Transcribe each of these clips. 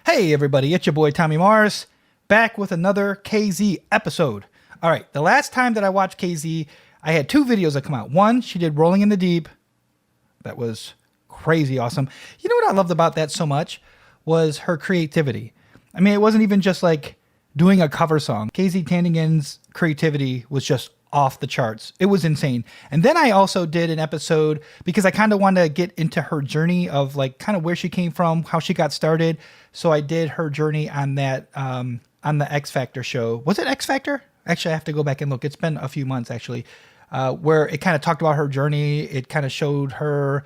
Hey everybody, it's your boy Tommy Mars, back with another KZ episode. All right, the last time that I watched KZ, I had two videos that come out. One, she did Rolling in the Deep. That was crazy awesome. You know what I loved about that so much was her creativity. I mean, it wasn't even just like doing a cover song. KZ Tandingan's creativity was just off the charts. It was insane. And then I also did an episode because I kind of wanted to get into her journey of like kind of where she came from, how she got started. So I did her journey on that, on the X Factor show. Was it X Factor? Actually, I have to go back and look. It's been a few months actually, where it kind of talked about her journey. It kind of showed her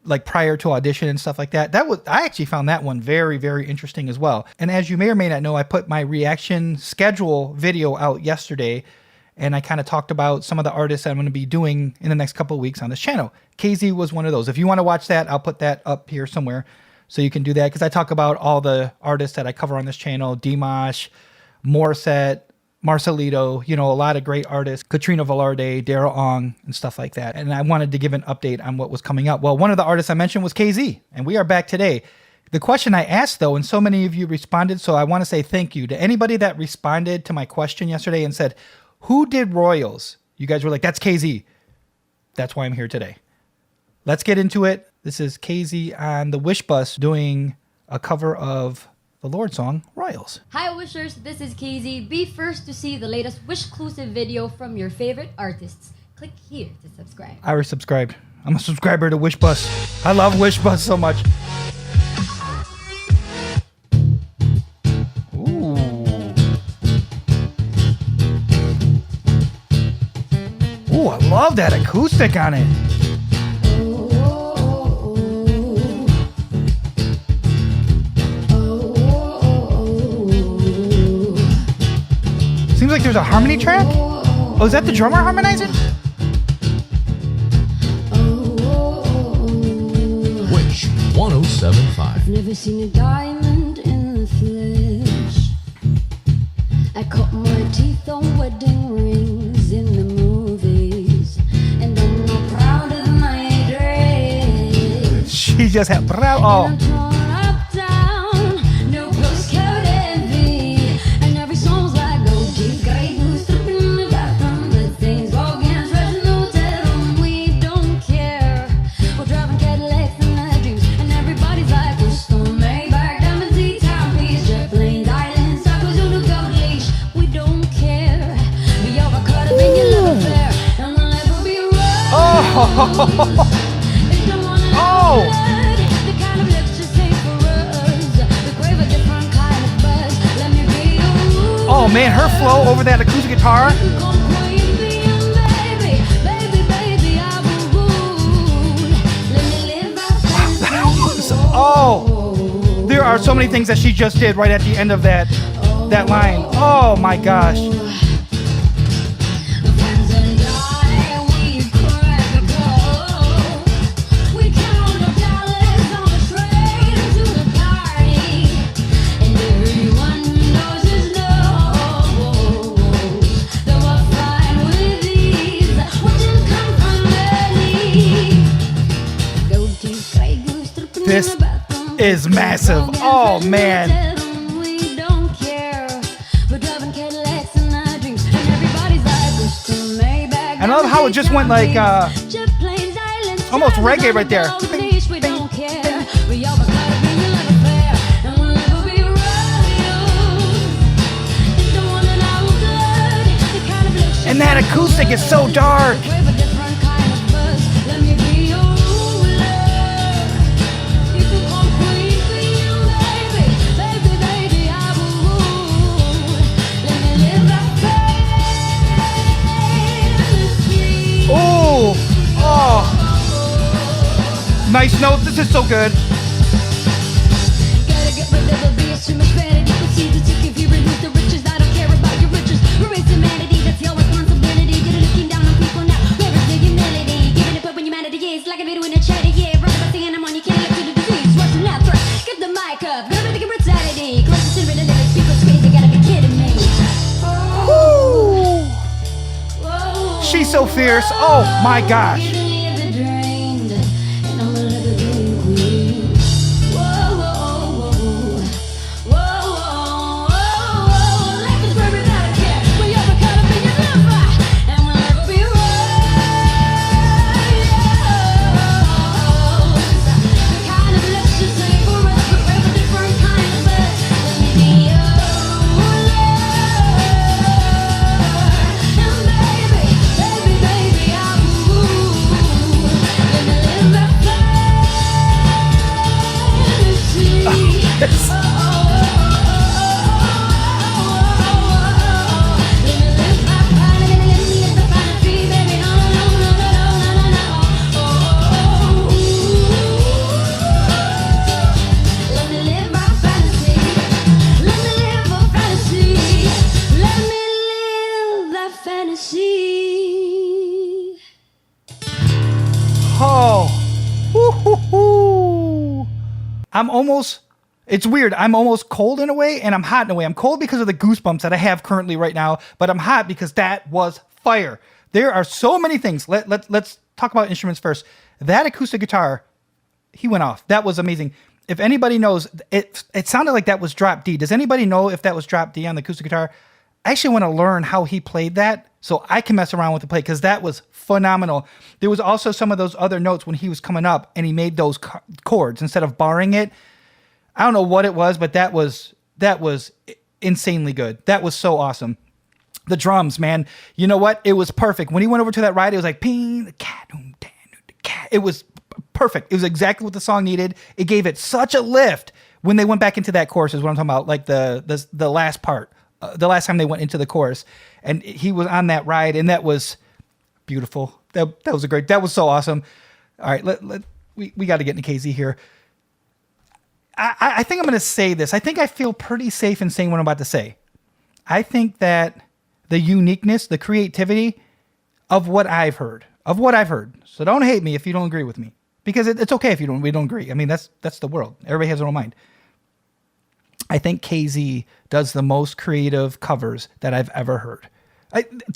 like prior to audition and stuff like that. I actually found that one very, very interesting as well. And as you may or may not know, I put my reaction schedule video out yesterday, and I kind of talked about some of the artists I'm going to be doing in the next couple of weeks on this channel. KZ was one of those. If you want to watch that, I'll put that up here somewhere so you can do that, because I talk about all the artists that I cover on this channel: Dimash, Morissette, Marcelito, you know, a lot of great artists, Katrina Velarde, Daryl Ong, and stuff like that. And I wanted to give an update on what was coming up. Well, one of the artists I mentioned was KZ, and we are back today. The question I asked, though, and so many of you responded, so I want to say thank you to anybody that responded to my question yesterday and said, who did Royals? You guys were like, that's KZ. That's why I'm here today. Let's get into it. This is KZ on the Wish Bus doing a cover of the Lorde song, Royals. Hi Wishers, this is KZ. Be first to see the latest Wish-clusive video from your favorite artists. Click here to subscribe. I already subscribed. I'm a subscriber to Wish Bus. I love Wish Bus so much. Ooh. Ooh, I love that acoustic on it. Seems like there's a harmony track. Oh, is that the drummer harmonizing? Wish 1075. I've never seen a diamond in the flesh. I cut my teeth on wedding rings in the movies, and I'm not proud of my dress. She just had proud. Oh. Oh! Oh man, her flow over that acoustic guitar. Oh, there are so many things that she just did right at the end of that line. Oh my gosh. This is massive. Oh man. I love how it just went like almost reggae right there. And that acoustic is so dark. Nice note. This is so good. She's so fierce. Oh my gosh. it's weird. I'm almost cold in a way and I'm hot in a way. I'm cold because of the goosebumps that I have currently right now, but I'm hot because that was fire. There are so many things. Let's talk about instruments first. That acoustic guitar, he went off. That was amazing. If anybody knows, it sounded like that was drop D. Does anybody know if that was drop D on the acoustic guitar? I actually want to learn how he played that so I can mess around with the play because that was phenomenal. There was also some of those other notes when he was coming up and he made those chords instead of barring it. I don't know what it was, but that was insanely good. That was so awesome. The drums, man. You know what? It was perfect. When he went over to that ride, it was like ping, the cat, it was perfect. It was exactly what the song needed. It gave it such a lift when they went back into that chorus is what I'm talking about. Like the last part, the last time they went into the chorus and he was on that ride and that was beautiful. That was that was so awesome. All right. We got to get into KZ here. I think I'm going to say this. I think I feel pretty safe in saying what I'm about to say. I think that the uniqueness, the creativity of what I've heard. So don't hate me if you don't agree with me, because it's okay if we don't agree. I mean, that's the world. Everybody has their own mind. I think KZ does the most creative covers that I've ever heard.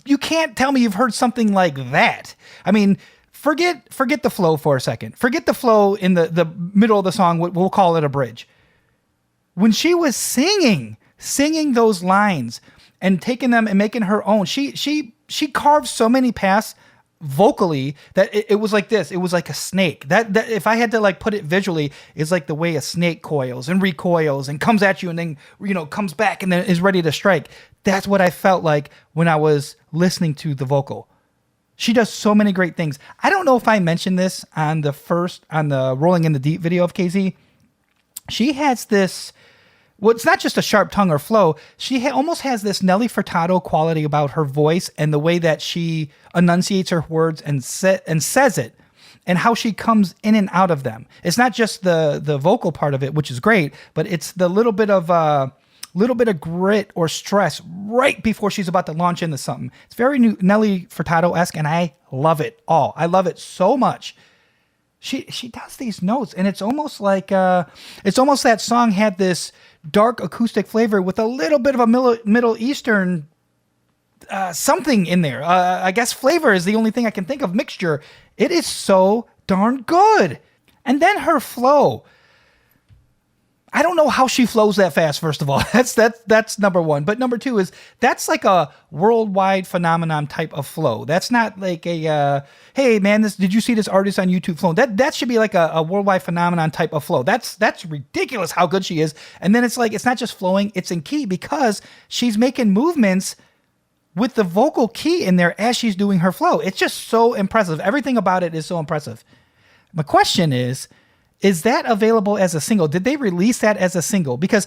You can't tell me you've heard something like that. I mean, forget the flow for a second. Forget the flow in the middle of the song. We'll call it a bridge. When she was singing those lines and taking them and making her own, she carved so many paths vocally that it was like this. It was like a snake. That if I had to like put it visually, it's like the way a snake coils and recoils and comes at you and then comes back and then is ready to strike. That's what I felt like when I was listening to the vocal. She does so many great things. I don't know if I mentioned this on the Rolling in the Deep video of KZ. She has this. Well, it's not just a sharp tongue or flow. She almost has this Nelly Furtado quality about her voice and the way that she enunciates her words and says it and how she comes in and out of them. It's not just the vocal part of it, which is great, but it's the little bit of grit or stress right before she's about to launch into something. It's very Nelly Furtado-esque, and I love it all. I love it so much. She does these notes, and it's almost like that song had this dark acoustic flavor with a little bit of a Middle Eastern something in there. I guess flavor is the only thing I can think of. Mixture. It is so darn good. And then her flow. I don't know how she flows that fast, first of all. That's number one. But number two is that's like a worldwide phenomenon type of flow. That's not like a, hey man, did you see this artist on YouTube flowing? That should be like a worldwide phenomenon type of flow. That's ridiculous how good she is. And then it's like, it's not just flowing, it's in key because she's making movements with the vocal key in there as she's doing her flow. It's just so impressive. Everything about it is so impressive. My question is that available as a single? Did they release that as a single? Because,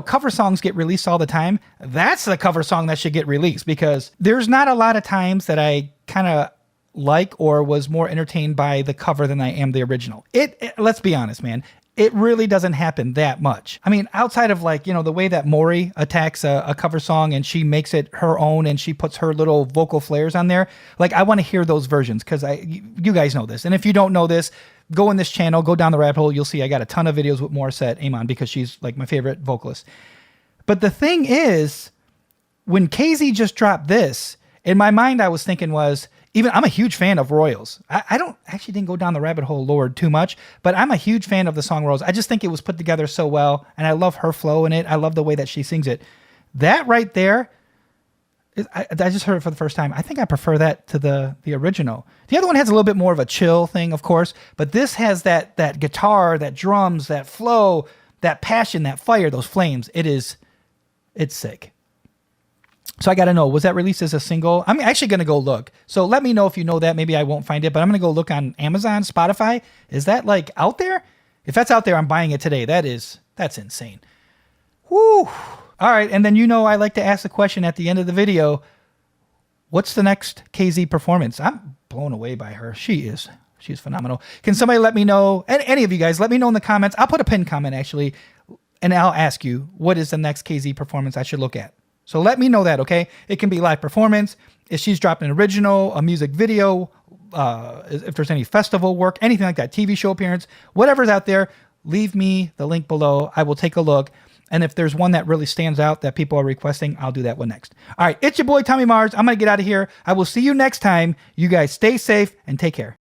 cover songs get released all the time. That's the cover song that should get released because there's not a lot of times that I kind of like or was more entertained by the cover than I am the original. Let's be honest, man. It really doesn't happen that much. I mean, outside of the way that Maury attacks a cover song and she makes it her own and she puts her little vocal flares on there. Like, I want to hear those versions because you guys know this. And if you don't know this, go in this channel, go down the rabbit hole. You'll see I got a ton of videos with Morissette Amon because she's like my favorite vocalist. But the thing is, when KZ just dropped this, in my mind, I was thinking I'm a huge fan of Royals. I didn't go down the rabbit hole Lorde too much, but I'm a huge fan of the song Royals. I just think it was put together so well, and I love her flow in it. I love the way that she sings it. That right there, I just heard it for the first time. I think I prefer that to the original. The other one has a little bit more of a chill thing, of course, but this has that guitar, that drums, that flow, that passion, that fire, those flames. It's sick. So I got to know, was that released as a single? I'm actually going to go look. So let me know if you know that. Maybe I won't find it, but I'm going to go look on Amazon, Spotify. Is that like out there? If that's out there, I'm buying it today. That's insane. Woo. All right. And then, I like to ask the question at the end of the video, what's the next KZ performance? I'm blown away by her. She's phenomenal. Can somebody let me know, and any of you guys, let me know in the comments. I'll put a pinned comment actually, and I'll ask you, what is the next KZ performance I should look at? So let me know that, okay? It can be live performance, if she's dropped an original, a music video, if there's any festival work, anything like that, TV show appearance, whatever's out there, leave me the link below. I will take a look. And if there's one that really stands out that people are requesting, I'll do that one next. All right, it's your boy Tommy Mars. I'm going to get out of here. I will see you next time. You guys stay safe and take care.